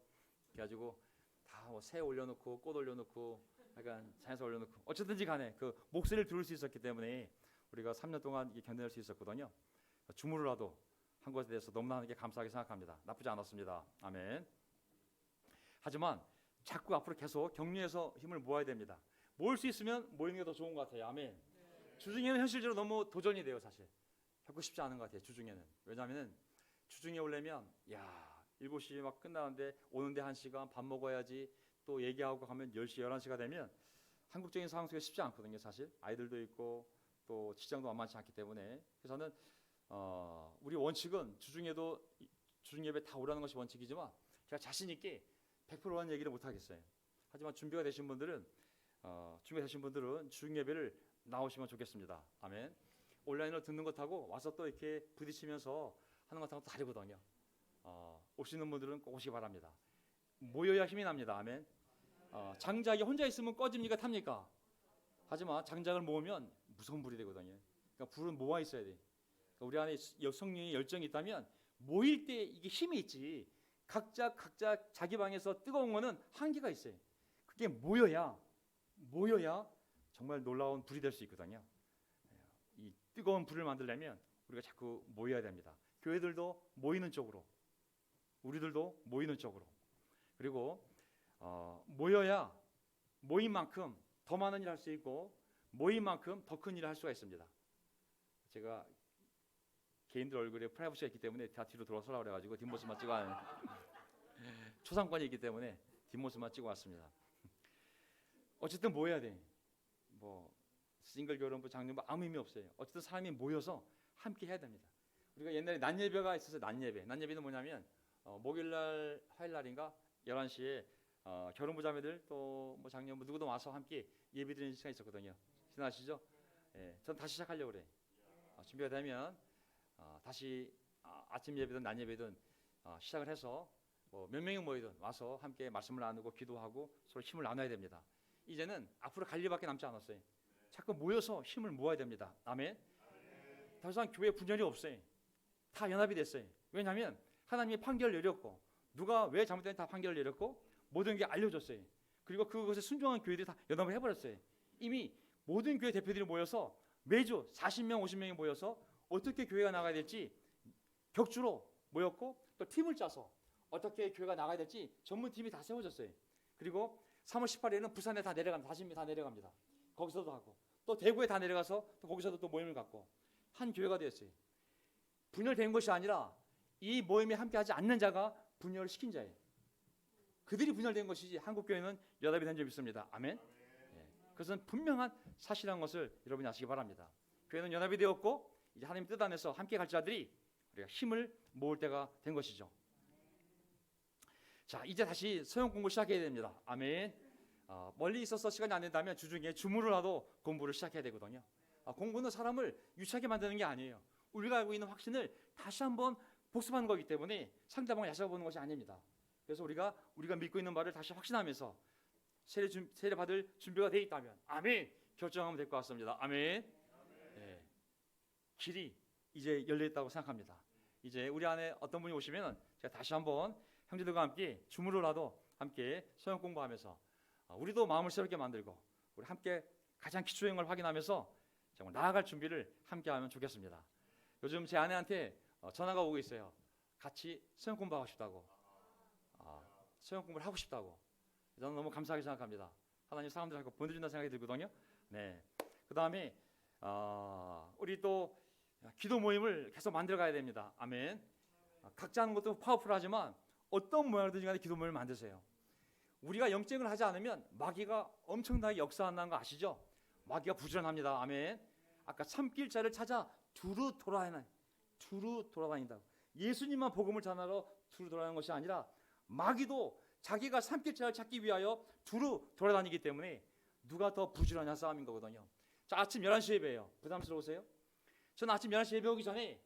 그래가지고 다 뭐 새 올려놓고 꽃 올려놓고 약간 자연사 올려놓고 어쨌든지 간에 그 목소리를 들을 수 있었기 때문에 우리가 3년 동안 이게 견뎌낼 수 있었거든요. 줌으로라도 한 것에 대해서 너무나 하나님께 감사하게 생각합니다. 나쁘지 않았습니다. 아멘. 하지만 자꾸 앞으로 계속 격려해서 힘을 모아야 됩니다. 모일 수 있으면 모이는 게 더 좋은 것 같아요. 아멘. 주중에는 현실적으로 너무 도전이 돼요. 사실 겪고 싶지 않은 것 같아요. 주중에는. 왜냐하면 주중에 오려면 7시 막 끝나는데 오는데 1시간 밥 먹어야지, 또 얘기하고 가면 10시 11시가 되면 한국적인 상황 속에 쉽지 않거든요. 사실 아이들도 있고 또 직장도 만만치 않기 때문에. 그래서 저는 우리 원칙은 주중 예배 다 오라는 것이 원칙이지만 제가 자신 있게 100%라는 얘기를 못 하겠어요. 하지만 준비되신 분들은 주중 예배를 나오시면 좋겠습니다. 아멘. 온라인으로 듣는 것하고 와서 또 이렇게 부딪히면서 하는 것하고 다르거든요. 오시는 분들은 꼭 오시기 바랍니다. 모여야 힘이 납니다. 아멘. 장작이 혼자 있으면 꺼집니까, 탑니까? 하지만 장작을 모으면 무서운 불이 되거든요. 그러니까 불은 모아 있어야 돼. 그러니까 우리 안에 성령의 열정이 있다면 모일 때 이게 힘이 있지. 각자 자기 방에서 뜨거운 거는 한계가 있어요. 그게 모여야 정말 놀라운 불이 될 수 있거든요. 이 뜨거운 불을 만들려면 우리가 자꾸 모여야 됩니다. 교회들도 모이는 쪽으로, 우리들도 모이는 쪽으로. 그리고 모여야 모인 만큼 더 많은 일을 할 수 있고 모인 만큼 더 큰 일을 할 수가 있습니다. 제가 개인들 얼굴에 프라이버시가 있기 때문에 다 뒤로 돌아서라 그래가지고 뒷모습만 찍어 하는 초상권이 있기 때문에 뒷모습만 찍어 왔습니다. 어쨌든 모여야 돼. 뭐 싱글 결혼부 장년부 아무 의미 없어요. 어쨌든 사람이 모여서 함께 해야 됩니다. 우리가 옛날에 낮예배가 있었어요. 낮예배는 뭐냐면 목요일날 화요일날인가 11시에 결혼부 자매들 또 뭐 장년부 누구도 와서 함께 예배드리는 시간이 있었거든요. 지나시죠? 예, 전 다시 시작하려고 그래. 준비가 되면 다시 아침 예배든 낮 예배든 시작을 해서 몇 명이 모이든 와서 함께 말씀을 나누고 기도하고 서로 힘을 나눠야 됩니다. 이제는 앞으로 갈 일밖에 남지 않았어요. 자꾸 모여서 힘을 모아야 됩니다. 아멘. 더 이상 교회 분열이 없어요. 다 연합이 됐어요. 왜냐하면 하나님이 판결을 내렸고 누가 왜 잘못했는지 다 판결을 내렸고 모든 게 알려졌어요. 그리고 그것에 순종한 교회들이 다 연합을 해버렸어요. 이미 모든 교회 대표들이 모여서 매주 40명 50명이 모여서 어떻게 교회가 나가야 될지 격주로 모였고 또 팀을 짜서 어떻게 교회가 나가야 될지 전문팀이 다 세워졌어요. 그리고 3월 18일에는 부산에 다 내려갑니다. 40명 다 내려갑니다. 거기서도 하고 또 대구에 다 내려가서 또 거기서도 또 모임을 갖고 한 교회가 되었어요. 분열된 것이 아니라 이 모임에 함께하지 않는 자가 분열을 시킨 자예요. 그들이 분열된 것이지 한국교회는 연합이 된 적이 있습니다. 아멘. 그것은 분명한 사실한 것을 여러분이 아시기 바랍니다. 교회는 연합이 되었고 이제 하나님 뜻 안에서 함께 갈 자들이 우리가 힘을 모을 때가 된 것이죠. 자, 이제 다시 서영 공부 시작해야 됩니다. 아멘. 멀리 있어서 시간이 안 된다면 주중에 주무로라도 공부를 시작해야 되거든요. 공부는 사람을 유치하게 만드는 게 아니에요. 우리가 알고 있는 확신을 다시 한번 복습하는 거기 때문에 상대방을 얕잡아보는 것이 아닙니다. 그래서 우리가 믿고 있는 바를 다시 확신하면서 세례 받을 준비가 되어 있다면 아멘 결정하면 될 것 같습니다. 아멘. 네. 길이 이제 열려있다고 생각합니다. 이제 우리 안에 어떤 분이 오시면 제가 다시 한번 형제들과 함께 주무로라도 함께 서영 공부하면서 우리도 마음을 새롭게 만들고 우리 함께 가장 기초인 걸 확인하면서 정말 나아갈 준비를 함께 하면 좋겠습니다. 요즘 제 아내한테 전화가 오고 있어요. 같이 서영 공부하고 싶다고. 서영 공부를 하고 싶다고. 저는 너무 감사하게 생각합니다. 하나님 사람들한테 보내준다는 생각이 들거든요. 네. 그 다음에 우리 또 기도 모임을 계속 만들어 가야 됩니다. 아멘. 각자 하는 것도 파워풀하지만 어떤 모양이든지 간에 기도 모임을 만드세요. 우리가 영쟁을 하지 않으면 마귀가 엄청나게 역사한다는 거 아시죠? 마귀가 부지런합니다. 아멘. 아까 참길자를 찾아 두루 돌아다닌다고. 예수님만 복음을 전하러 두루 돌아다니는 것이 아니라 마귀도 자기가 참길자를 찾기 위하여 두루 돌아다니기 때문에 누가 더 부지런한 싸움인 거거든요. 자, 아침 11시 예배예요. 부담스러우세요? 저는 아침 11시 예배 오기 전에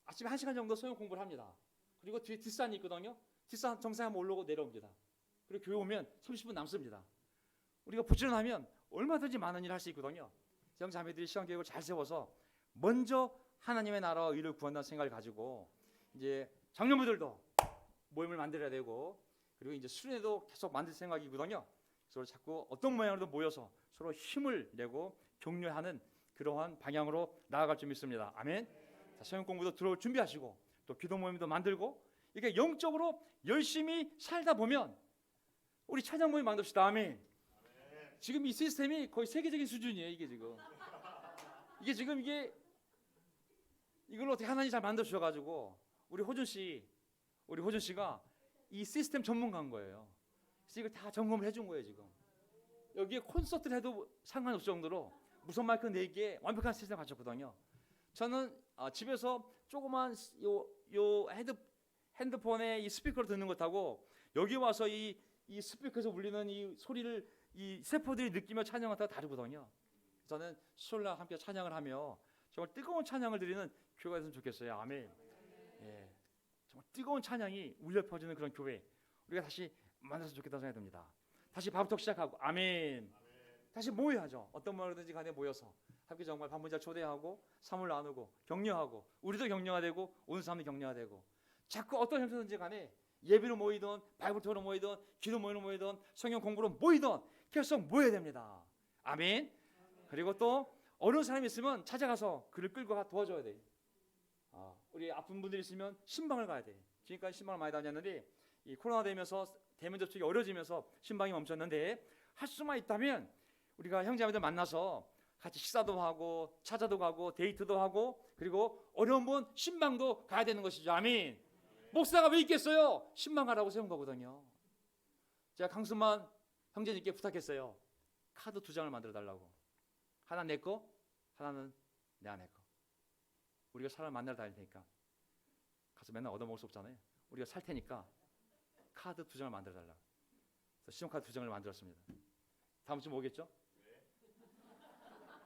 아침에 1시간 정도 소형 공부를 합니다. 그리고 뒤에 뒷산이 있거든요. 뒷산 정상에 한번 올라오고 내려옵니다. 그리고 교회 오면 30분 남습니다. 우리가 부지런하면 얼마든지 많은 일을 할 수 있거든요. 자매들이 시간 계획을 잘 세워서 먼저 하나님의 나라와 의를 구한다는 생각을 가지고 이제 장년부들도 모임을 만들어야 되고 그리고 이제 수련회도 계속 만들 생각이거든요. 그래서 자꾸 어떤 모양으로도 모여서 서로 힘을 내고 격려하는 그러한 방향으로 나아갈 줄 믿습니다. 아멘. 자, 성경 공부도 들어올 준비하시고 또 기도 모임도 만들고 이렇게 영적으로 열심히 살다 보면 우리 찬양 모임 만듭시다. 아멘. 지금 이 시스템이 거의 세계적인 수준이에요. 이게 지금 이걸 어떻게 하나님 잘 만들어 주셔가지고 우리 호준 씨가 이 시스템 전문가인 거예요. 그래서 이걸 다 점검을 해준 거예요. 지금 여기에 콘서트를 해도 상관없을 정도로 무선 마이크 4개에 완벽한 시스템을 갖췄거든요. 저는 집에서 조그만 요 핸드폰에 이 스피커를 듣는 것하고 여기 와서 이 스피커에서 울리는 이 소리를 이 세포들이 느끼며 찬양하는 다 다르거든요. 저는 수요일날 함께 찬양을 하며 정말 뜨거운 찬양을 드리는 교회가 됐으면 좋겠어요. 아멘. 예, 정말 뜨거운 찬양이 울려 퍼지는 그런 교회 우리가 다시 만나서 좋겠다는 생각이 듭니다. 다시 밥부터 시작하고 아멘. 다시 모여야죠. 어떤 모양이든지 간에 모여서 함께 정말 방문자 초대하고 사물 나누고 격려하고 우리도 격려가 되고 오는 사람도 격려가 되고 자꾸 어떤 형태든지 간에 예비로 모이든 바이블 토로 모이든 기도 모임으로 모이든 성경 공부로 모이든 계속 모여야 됩니다. 아멘. 그리고 또 어려운 사람이 있으면 찾아가서 그를 끌고 도와줘야 돼. 우리 아픈 분들이 있으면 신방을 가야 돼. 지금까지 신방을 많이 다녔는데 이 코로나 되면서 대면 접촉이 어려지면서 신방이 멈췄는데 할 수만 있다면 우리가 형제자매들 만나서 같이 식사도 하고 찾아도 가고 데이트도 하고 그리고 어려운 분 신방도 가야 되는 것이죠. 아멘. 목사가 왜 있겠어요? 신방 가라고 세운 거거든요. 제가 강수만 형제님께 부탁했어요. 카드 2장을 만들어 달라고. 하나 내 거, 하나는 내 아내 거. 우리가 사람 만나러 다닐 테니까 가서 맨날 얻어먹을 수 없잖아요. 우리가 살 테니까 카드 2장을 만들어 달라고. 그래서 신용카드 2장을 만들었습니다. 다음 주 오겠죠?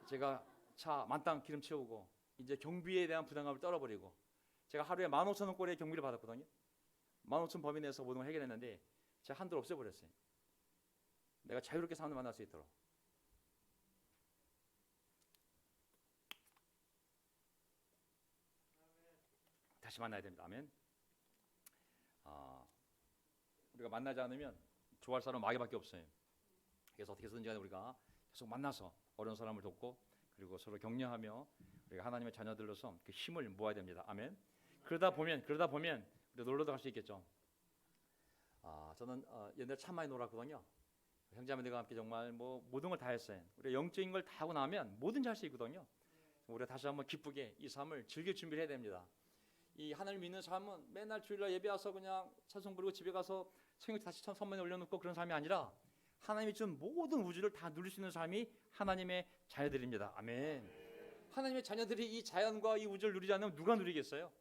제가 차 만땅 기름 채우고 이제 경비에 대한 부담감을 떨어버리고 제가 하루에 15,000원꼴의 경비를 받았거든요. 15,000 범위 내에서 모든 걸 해결했는데 제가 한도를 없애버렸어요. 내가 자유롭게 사람을 만날 수 있도록. 다시 만나야 됩니다. 아멘. 우리가 만나지 않으면 좋아할 사람은 마귀밖에 없어요. 그래서 어떻게 해서든지 간에 우리가 계속 만나서 어려운 사람을 돕고 그리고 서로 격려하며 우리가 하나님의 자녀들로서 그 힘을 모아야 됩니다. 아멘. 그러다 보면 우리 놀러도 갈 수 있겠죠. 저는 옛날에 참 많이 놀았거든요. 형제자매들과 함께 정말 모든 걸 다 했어요. 우리가 영적인 걸 다 하고 나면 뭐든지 할 수 있거든요. 우리가 다시 한번 기쁘게 이 삶을 즐길 준비를 해야 됩니다. 이 하나님 믿는 삶은 맨날 주일날 예배 와서 그냥 찬송 부르고 집에 가서 성경 다시 선문에 올려놓고 그런 삶이 아니라 하나님이 준 모든 우주를 다 누릴 수 있는 삶이 하나님의 자녀들입니다. 아멘. 하나님의 자녀들이 이 자연과 이 우주를 누리지 않으면 누가 누리겠어요?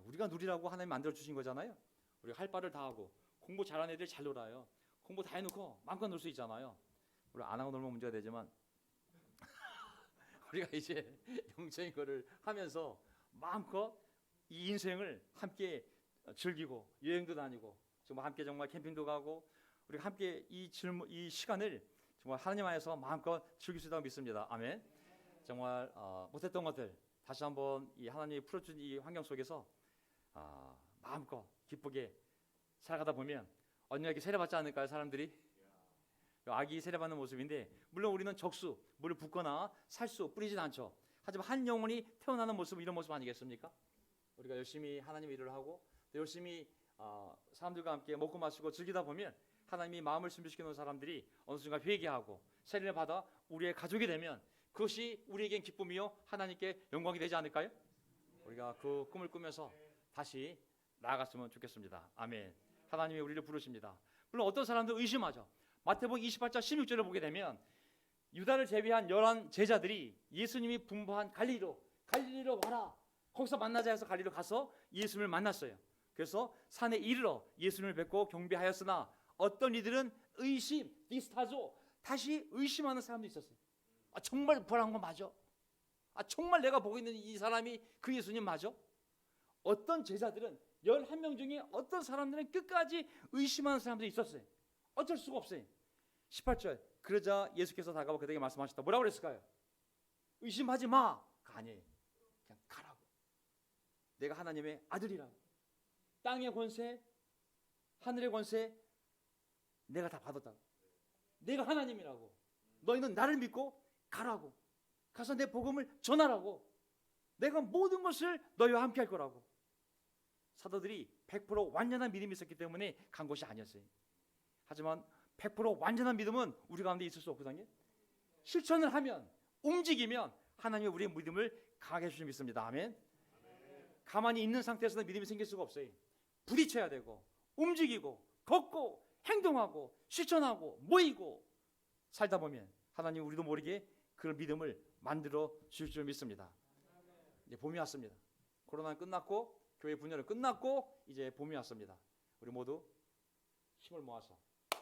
우리가 누리라고 하나님 만들어 주신 거잖아요. 우리가 할 바를 다 하고 공부 잘하는 애들 잘 놀아요. 공부 다 해놓고 마음껏 놀 수 있잖아요. 우리 안 하고 놀면 문제가 되지만 우리가 이제 영적인 거를 하면서 마음껏 이 인생을 함께 즐기고 여행도 다니고 정말 함께 정말 캠핑도 가고 우리가 함께 이 시간을 정말 하나님 안에서 마음껏 즐길 수 있다고 믿습니다. 아멘. 정말 못했던 것들 다시 한번 이 하나님이 풀어준 이 환경 속에서 마음껏 기쁘게 살아가다 보면 언니가 이렇게 세례받지 않을까요? 사람들이 아기 세례받는 모습인데 물론 우리는 적수 물을 붓거나 살수 뿌리진 않죠. 하지만 한 영혼이 태어나는 모습은 이런 모습 아니겠습니까? 우리가 열심히 하나님의 일을 하고 또 열심히 사람들과 함께 먹고 마시고 즐기다 보면 하나님이 마음을 준비시켜 놓은 사람들이 어느 순간 회개하고 세례를 받아 우리의 가족이 되면 그것이 우리에겐 기쁨이요 하나님께 영광이 되지 않을까요? 우리가 그 꿈을 꾸면서 다시 나아갔으면 좋겠습니다. 아멘. 하나님이 우리를 부르십니다. 물론 어떤 사람들 의심하죠. 마태복음 28장 16절을 보게 되면 유다를 제외한 11 제자들이 예수님이 분부한 갈릴리로 와라. 거기서 만나자 해서 갈릴리로 가서 예수님을 만났어요. 그래서 산에 이르러 예수님을 뵙고 경배하였으나 어떤 이들은 의심, 디스타조 다시 의심하는 사람도 있었어요. 정말 부활한 거 맞아? 정말 내가 보고 있는 이 사람이 그 예수님 맞아? 어떤 제자들은 11명 중에 어떤 사람들은 끝까지 의심하는 사람들이 있었어요. 어쩔 수가 없어요. 18절 그러자 예수께서 다가와 그들에게 말씀하셨다. 뭐라고 그랬을까요? 의심하지 마. 아니에요. 그냥 가라고. 내가 하나님의 아들이라고. 땅의 권세, 하늘의 권세 내가 다 받았다고. 내가 하나님이라고. 너희는 나를 믿고 가라고. 가서 내 복음을 전하라고. 내가 모든 것을 너희와 함께 할 거라고. 사도들이 100% 완전한 믿음이 있었기 때문에 간 것이 아니었어요. 하지만 100% 완전한 믿음은 우리 가운데 있을 수 없거든요. 실천을 하면, 움직이면 하나님이 우리의 믿음을 강하게 해주실 줄 믿습니다. 아멘. 가만히 있는 상태에서는 믿음이 생길 수가 없어요. 부딪혀야 되고, 움직이고, 걷고, 행동하고, 실천하고, 모이고 살다 보면 하나님 우리도 모르게 그런 믿음을 만들어 주실 줄 믿습니다. 이제 봄이 왔습니다. 코로나는 끝났고, 교회 분열은 끝났고, 이제 봄이 왔습니다. 우리 모두 힘을 모아서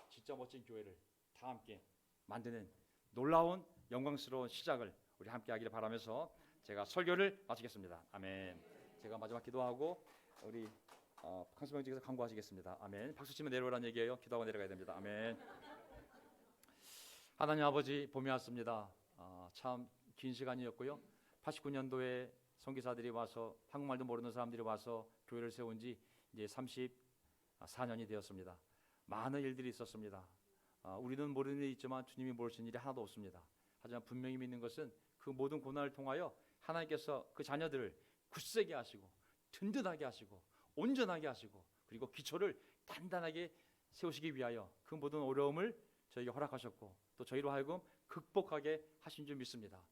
진짜 멋진 교회를 다 함께 만드는 놀라운 영광스러운 시작을 우리 함께 하기를 바라면서 제가 설교를 마치겠습니다. 아멘. 제가 마지막 기도하고 우리 강수병직에서 간구하시겠습니다. 아멘. 박수 치면 내려오라는 얘기예요. 기도하고 내려가야 됩니다. 아멘. 하나님 아버지, 봄이 왔습니다. 참 긴 시간이었고요. 89년도에 선교사들이 와서 한국말도 모르는 사람들이 와서 교회를 세운 지 이제 34년이 되었습니다. 많은 일들이 있었습니다. 우리는 모르는 일이 있지만 주님이 모르시는 일이 하나도 없습니다. 하지만 분명히 믿는 것은 그 모든 고난을 통하여 하나님께서 그 자녀들을 굳세게 하시고 든든하게 하시고 온전하게 하시고 그리고 기초를 단단하게 세우시기 위하여 그 모든 어려움을 저에게 허락하셨고 또 저희로 하여금 극복하게 하신 줄 믿습니다.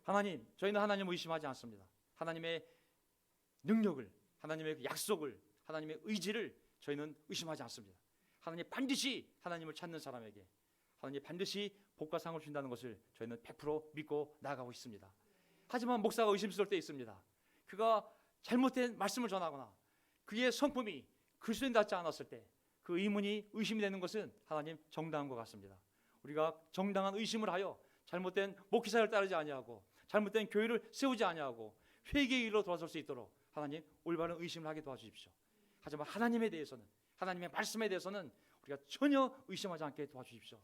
하나님, 저희는 하나님을 의심하지 않습니다. 하나님의 능력을, 하나님의 약속을, 하나님의 의지를 저희는 의심하지 않습니다. 하나님 반드시 하나님을 찾는 사람에게 하나님 반드시 복과 상을 준다는 것을 저희는 100% 믿고 나아가고 있습니다. 하지만 목사가 의심스러울 때 있습니다. 그가 잘못된 말씀을 전하거나 그의 성품이 그리스도인 닿지 않았을 때 그 의문이 의심이 되는 것은 하나님 정당한 것 같습니다. 우리가 정당한 의심을 하여 잘못된 목회사를 따르지 아니하고 잘못된 교회를 세우지 아니하고 회개의 길로 돌아설 수 있도록 하나님 올바른 의심을 하게 도와주십시오. 하지만 하나님에 대해서는 하나님의 말씀에 대해서는 우리가 전혀 의심하지 않게 도와주십시오.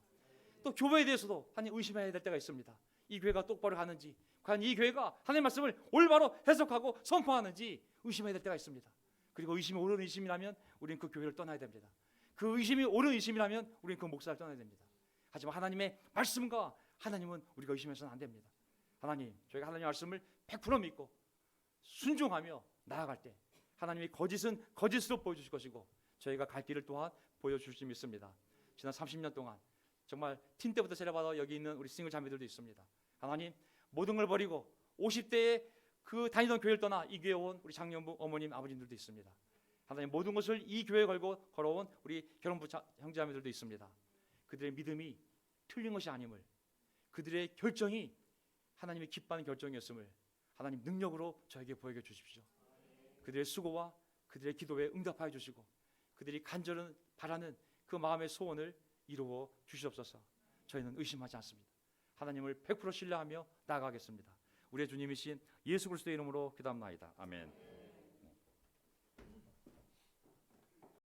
또 교회에 대해서도 하나님 의심해야 될 때가 있습니다. 이 교회가 똑바로 가는지 과연 이 교회가 하나님의 말씀을 올바로 해석하고 선포하는지 의심해야 될 때가 있습니다. 그리고 의심이 옳은 의심이라면 우리는 그 교회를 떠나야 됩니다. 그 의심이 옳은 의심이라면 우리는 그 목사를 떠나야 됩니다. 하지만 하나님의 말씀과 하나님은 우리가 의심해서는 안 됩니다. 하나님, 저희가 하나님의 말씀을 100% 믿고 순종하며 나아갈 때 하나님이 거짓은 거짓으로 보여주실 것이고 저희가 갈 길을 또한 보여주실 줄 믿습니다. 지난 30년 동안 정말 틴 때부터 세례받아 여기 있는 우리 싱글 자매들도 있습니다. 하나님, 모든 걸 버리고 50대에 그 다니던 교회를 떠나 이 교회에 온 우리 장년부 어머님 아버님들도 있습니다. 하나님, 모든 것을 이 교회에 걸고 걸어온 우리 결혼부 형제자매들도 있습니다. 그들의 믿음이 틀린 것이 아님을, 그들의 결정이 하나님이 기뻐하는 결정이었음을 하나님 능력으로 저에게 보여 주십시오. 그들의 수고와 그들의 기도에 응답하여 주시고 그들이 간절히 바라는 그 마음의 소원을 이루어 주시옵소서. 저희는 의심하지 않습니다. 하나님을 100% 신뢰하며 나아가겠습니다. 우리의 주님이신 예수 그리스도의 이름으로 기도합나이다. 아멘.